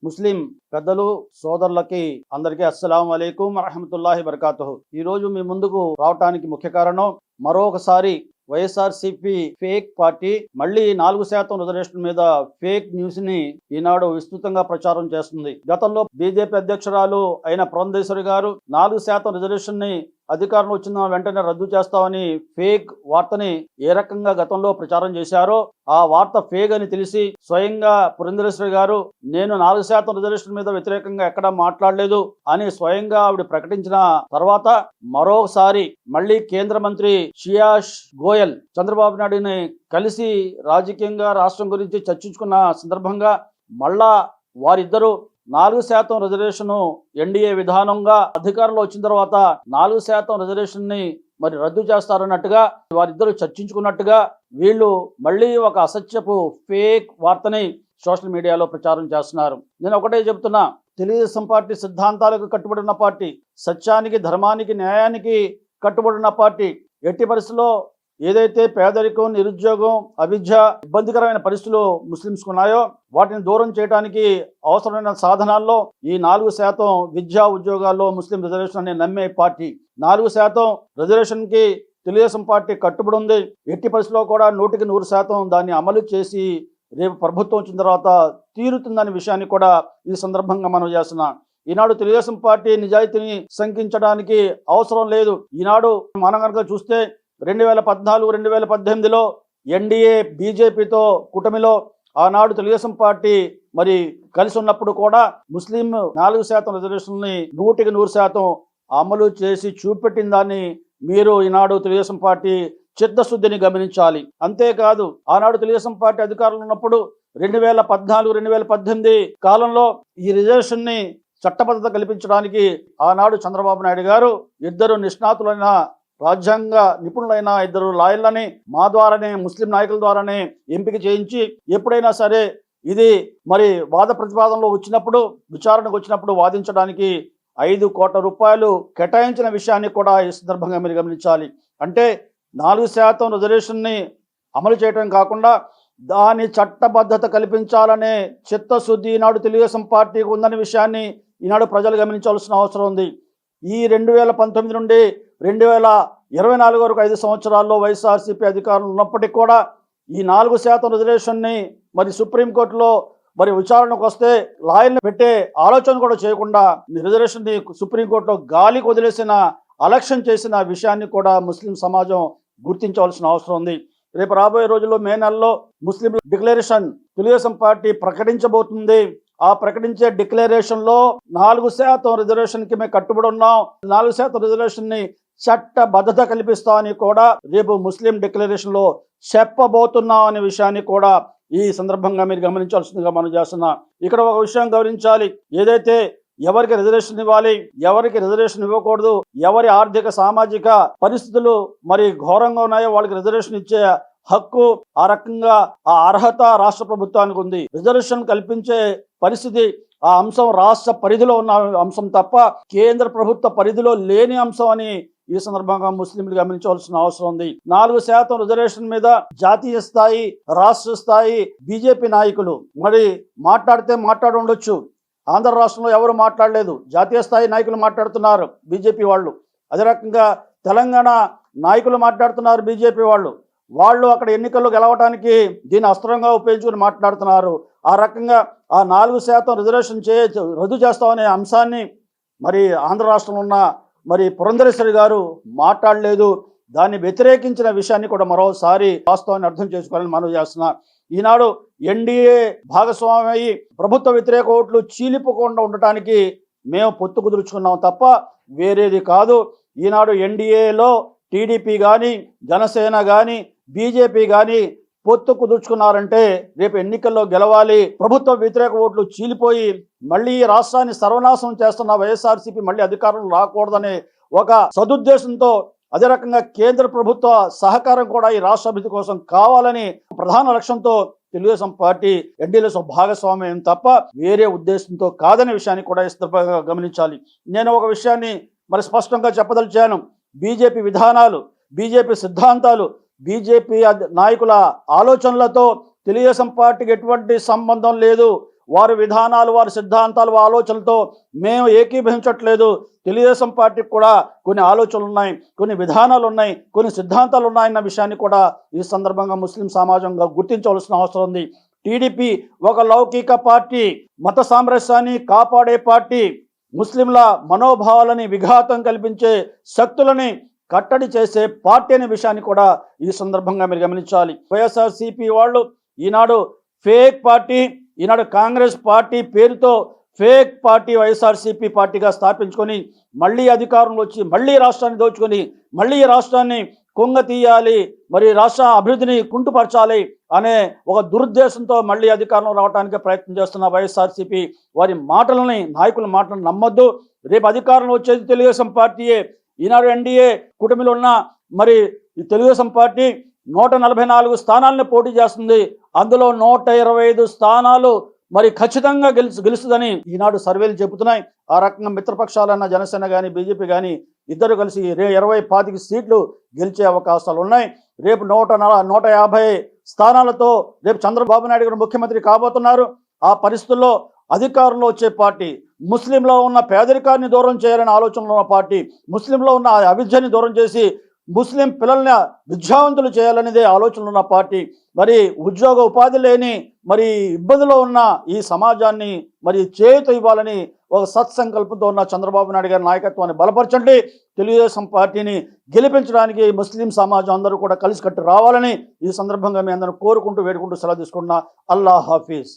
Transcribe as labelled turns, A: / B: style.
A: ముస్లిం పెద్దలు సోదరులకి అందరికీ అస్సలాము అలైకుం వరహమతుల్లాహి వబరకాతుహు. ఈ రోజు మీ ముందుకు రావటానికి ముఖ్య కారణం, మరొకసారి వైఎస్ఆర్సీపీ ఫేక్ పార్టీ మళ్ళీ 4% రిజర్వేషన్ మీద ఫేక్ న్యూస్ ని ఈనాడు విస్తృతంగా ప్రచారం చేస్తుంది. గతంలో బీజేపీ అధ్యక్షురాలు అయిన పురంధేశ్వరి గారు 4% రిజర్వేషన్ ని అధికారం వచ్చిన వెంటనే రద్దు చేస్తామని ఫేక్ వార్తని ఏ రకంగా గతంలో ప్రచారం చేశారో, ఆ వార్త ఫేక్ అని తెలిసి స్వయంగా పురంధేశ్వరి గారు నేను 4% రిజర్వేషన్ మీద వ్యతిరేకంగా ఎక్కడా మాట్లాడలేదు అని స్వయంగా ఆవిడ ప్రకటించిన తర్వాత మరోసారి మళ్ళీ కేంద్ర మంత్రి షియాష్ గోయల్ చంద్రబాబు నాయుడుని కలిసి రాజకీయంగా రాష్ట్రం గురించి చర్చించుకున్న సందర్భంగా మళ్ళా వారిద్దరూ 4% రిజర్వేషన్ ఎన్డీఏ విధానంగా అధికారంలో వచ్చిన తర్వాత 4% రిజర్వేషన్ ని మరి రద్దు చేస్తారన్నట్టుగా వారిద్దరూ చర్చించుకున్నట్టుగా వీళ్ళు మళ్ళీ ఒక అసత్యపు ఫేక్ వార్తని సోషల్ మీడియాలో ప్రచారం చేస్తున్నారు. నేను ఒకటే చెప్తున్నా, తెలుగుదేశం పార్టీ సిద్ధాంతాలకు కట్టుబడిన పార్టీ, సత్యానికి, ధర్మానికి, న్యాయానికి కట్టుబడిన పార్టీ. ఎట్టి పరిస్థితుల్లో ఏదైతే పేదరికం, నిరుద్యోగం, అవిద్య, ఇబ్బందికరమైన పరిస్థితులు ముస్లింస్కు ఉన్నాయో వాటిని దూరం చేయడానికి అవసరమైన సాధనాల్లో ఈ 4% విద్యా ఉద్యోగాల్లో ముస్లిం రిజర్వేషన్ అని నమ్మే పార్టీ. 4% రిజర్వేషన్కి తెలుగుదేశం పార్టీ కట్టుబడి ఉంది. ఎట్టి పరిస్థితుల్లో కూడా 100% దాన్ని అమలు చేసి రేపు ప్రభుత్వం వచ్చిన తర్వాత తీరుతుందనే విషయాన్ని కూడా ఈ సందర్భంగా మనం చేస్తున్నాం. ఈనాడు తెలుగుదేశం పార్టీ నిజాయితీని శంకించడానికి అవసరం లేదు. ఈనాడు మనం కనుక చూస్తే 2014-2018లో ఎన్డీఏ బీజేపీతో కూటమిలో ఆనాడు తెలుగుదేశం పార్టీ మరి కలిసి ఉన్నప్పుడు కూడా ముస్లిం 4% రిజర్వేషన్ని 100% అమలు చేసి చూపెట్టిన దాన్ని మీరు ఈనాడు తెలుగుదేశం పార్టీ చిత్తశుద్ధిని గమనించాలి. అంతేకాదు ఆనాడు తెలుగుదేశం పార్టీ అధికారంలో ఉన్నప్పుడు 2014-2018 కాలంలో ఈ రిజర్వేషన్ ని చట్టబద్ధత కల్పించడానికి ఆనాడు చంద్రబాబు నాయుడు గారు ఇద్దరు నిష్ణాతులైన రాజ్యాంగ నిపుణులైన ఇద్దరు లాయర్లని మా ద్వారానే, ముస్లిం నాయకుల ద్వారానే ఎంపిక చేయించి ఎప్పుడైనా సరే ఇది మరి వాద ప్రతిపాదనలో వచ్చినప్పుడు, విచారణకు వచ్చినప్పుడు వాదించడానికి 5 కోట్ల రూపాయలు కేటాయించిన విషయాన్ని కూడా ఈ సందర్భంగా మీరు గమనించాలి. అంటే 4% రిజర్వేషన్ని అమలు చేయడం కాకుండా దాని చట్టబద్ధత కల్పించాలనే చిత్తశుద్ధి ఈనాడు తెలుగుదేశం పార్టీకి ఉందనే విషయాన్ని ఈనాడు ప్రజలు గమనించాల్సిన అవసరం ఉంది. ఈ 2019 నుండి 2024 వరకు 5 సంవత్సరాల్లో వైఎస్ఆర్సీపీ అధికారంలో ఉన్నప్పటికీ కూడా ఈ 4% రిజర్వేషన్ని మరి సుప్రీంకోర్టులో మరి విచారణకు వస్తే లాయర్ని పెట్టే ఆలోచన కూడా చేయకుండా రిజర్వేషన్ని సుప్రీంకోర్టులో గాలికి వదిలేసిన, అలక్ష్యం చేసిన విషయాన్ని కూడా ముస్లిం సమాజం గుర్తించవలసిన అవసరం ఉంది. రేపు రాబోయే రోజుల్లో మే నెలలో ముస్లిం డిక్లరేషన్ తెలుగుదేశం పార్టీ ప్రకటించబోతుంది. ఆ ప్రకటించే డిక్లరేషన్లో 4% రిజర్వేషన్కి మేము కట్టుబడి ఉన్నాం, 4% రిజర్వేషన్ని చట్టబద్ధత కల్పిస్తామని కూడా రేపు ముస్లిం డిక్లరేషన్లో చెప్పబోతున్నాం అనే విషయాన్ని కూడా ఈ సందర్భంగా మీరు గమనించాల్సిందిగా మనం చేస్తున్నాం. ఇక్కడ ఒక విషయం గమనించాలి, ఏదైతే ఎవరికి రిజర్వేషన్ ఇవ్వాలి, ఎవరికి రిజర్వేషన్ ఇవ్వకూడదు, ఎవరి ఆర్థిక సామాజిక పరిస్థితులు మరి ఘోరంగా ఉన్నాయో వాళ్ళకి రిజర్వేషన్ ఇచ్చే హక్కు, ఆ రకంగా ఆ అర్హత రాష్ట్ర ప్రభుత్వానికి ఉంది. రిజర్వేషన్ కల్పించే పరిస్థితి ఆ అంశం రాష్ట్ర పరిధిలో ఉన్న అంశం తప్ప కేంద్ర ప్రభుత్వ పరిధిలో లేని అంశం అని ఈ సందర్భంగా ముస్లింలు గమనించవలసిన అవసరం ఉంది. 4% రిజర్వేషన్ మీద జాతీయ స్థాయి, రాష్ట్ర స్థాయి బీజేపీ నాయకులు మరి మాట్లాడి ఉండొచ్చు. ఆంధ్ర రాష్ట్రంలో ఎవరు మాట్లాడలేదు, జాతీయ స్థాయి నాయకులు మాట్లాడుతున్నారు బీజేపీ వాళ్ళు. అదే రకంగా తెలంగాణ నాయకులు మాట్లాడుతున్నారు బీజేపీ వాళ్ళు అక్కడ ఎన్నికల్లో గెలవడానికి దీన్ని అస్త్రంగా ఉపయోగించుకుని మాట్లాడుతున్నారు. ఆ రకంగా ఆ 4% రిజర్వేషన్ రద్దు చేస్తామనే అంశాన్ని మరి ఆంధ్ర రాష్ట్రంలో ఉన్న మరి పురంధేశ్వరి గారు మాట్లాడలేదు. దాన్ని వ్యతిరేకించిన విషయాన్ని కూడా మరోసారి వాస్తవాన్ని అర్థం చేసుకోవాలని మనం చేస్తున్నా. ఈనాడు ఎన్డీఏ భాగస్వామి అయ్యి ప్రభుత్వ వ్యతిరేక ఓట్లు చీలిపోకుండా ఉండటానికి మేము పొత్తు కుదుర్చుకున్నాం తప్ప వేరేది కాదు. ఈనాడు ఎన్డీఏలో టీడీపీ కానీ, జనసేన కానీ, బీజేపీ కానీ పొత్తు కుదుర్చుకున్నారంటే రేపు ఎన్నికల్లో గెలవాలి, ప్రభుత్వ వ్యతిరేక ఓట్లు చీలిపోయి మళ్ళీ రాష్ట్రాన్ని సర్వనాశనం చేస్తున్న వైఎస్ఆర్సీపీ మళ్ళీ అధికారంలో రాకూడదనే ఒక సదుద్దేశంతో, అదే రకంగా కేంద్ర ప్రభుత్వ సహకారం కూడా ఈ రాష్ట్ర అభివృద్ధి కోసం కావాలని ప్రధాన లక్ష్యంతో తెలుగుదేశం పార్టీ ఎన్డీఏలో భాగస్వామ్యం తప్ప వేరే ఉద్దేశంతో కాదనే విషయాన్ని కూడా గమనించాలి. నేను ఒక విషయాన్ని మరి స్పష్టంగా చెప్పదలిచాను. బీజేపీ విధానాలు, బీజేపీ సిద్ధాంతాలు, బీజేపీ నాయకుల ఆలోచనలతో తెలుగుదేశం పార్టీకి ఎటువంటి సంబంధం లేదు. వారి విధానాలు, వారి సిద్ధాంతాలు, ఆలోచనలతో మేము ఏకీభవించట్లేదు. తెలుగుదేశం పార్టీకి కూడా కొన్ని ఆలోచనలు ఉన్నాయి, కొన్ని విధానాలు ఉన్నాయి, కొన్ని సిద్ధాంతాలు ఉన్నాయన్న విషయాన్ని కూడా ఈ సందర్భంగా ముస్లిం సమాజంగా గుర్తించవలసిన అవసరం ఉంది. టీడీపీ ఒక లౌకిక పార్టీ, మత సామరస్యాన్ని కాపాడే పార్టీ, ముస్లింల మనోభావాలని విఘాతం కల్పించే శక్తులని కట్టడి చేసే పార్టీ అనే విషయాన్ని కూడా ఈ సందర్భంగా మీరు గమనించాలి. వైఎస్ఆర్సీపీ వాళ్ళు ఈనాడు ఫేక్ పార్టీ, ఈనాడు కాంగ్రెస్ పార్టీ పేరుతో ఫేక్ పార్టీ వైఎస్ఆర్సీపీ పార్టీగా స్థాపించుకొని మళ్ళీ అధికారంలో వచ్చి మళ్ళీ రాష్ట్రాన్ని దోచుకొని మళ్ళీ ఈ రాష్ట్రాన్ని కుంగ తీయాలి, మరి రాష్ట్ర అభివృద్ధిని కుంటుపరచాలి అనే ఒక దురుద్దేశంతో మళ్ళీ అధికారంలో రావడానికి ప్రయత్నం చేస్తున్న వైఎస్ఆర్సీపీ వారి మాటలని, నాయకుల మాటలను నమ్మొద్దు. రేపు అధికారంలో వచ్చేది తెలుగుదేశం పార్టీయే. ఈనాడు ఎన్డీఏ కూటమిలో ఉన్న మరి ఈ తెలుగుదేశం పార్టీ 144 స్థానాలను పోటీ చేస్తుంది. అందులో 125 స్థానాలు మరి ఖచ్చితంగా గెలుస్తుందని ఈనాడు సర్వేలు చెబుతున్నాయి. ఆ రకంగా మిత్రపక్షాలన్న జనసేన కానీ బీజేపీ కానీ ఇద్దరు కలిసి 25 సీట్లు గెలిచే అవకాశాలు ఉన్నాయి. రేపు 150 స్థానాలతో రేపు చంద్రబాబు నాయుడు గారు ముఖ్యమంత్రి కాబోతున్నారు. ఆ పరిస్థితుల్లో అధికారంలో వచ్చే పార్టీ, ముస్లింలో ఉన్న పేదరికాన్ని దూరం చేయాలనే ఆలోచనలో ఉన్న పార్టీ, ముస్లింలో ఉన్న అవిద్యని దూరం చేసి ముస్లిం పిల్లల్ని విద్యావంతులు చేయాలనేదే ఆలోచనలు ఉన్న పార్టీ, మరి ఉద్యోగ ఉపాధి లేని మరి ఇబ్బందిలో ఉన్న ఈ సమాజాన్ని మరి చేయూత ఇవ్వాలని ఒక సత్సంకల్పంతో ఉన్న చంద్రబాబు నాయుడు గారి నాయకత్వాన్ని బలపరచండి. తెలుగుదేశం పార్టీని గెలిపించడానికి ముస్లిం సమాజం అందరూ కూడా కలిసికట్టు రావాలని ఈ సందర్భంగా మీ అందరూ కోరుకుంటూ వేడుకుంటూ సెలవు తీసుకుంటున్నా. అల్లాహ్ హాఫీజ్.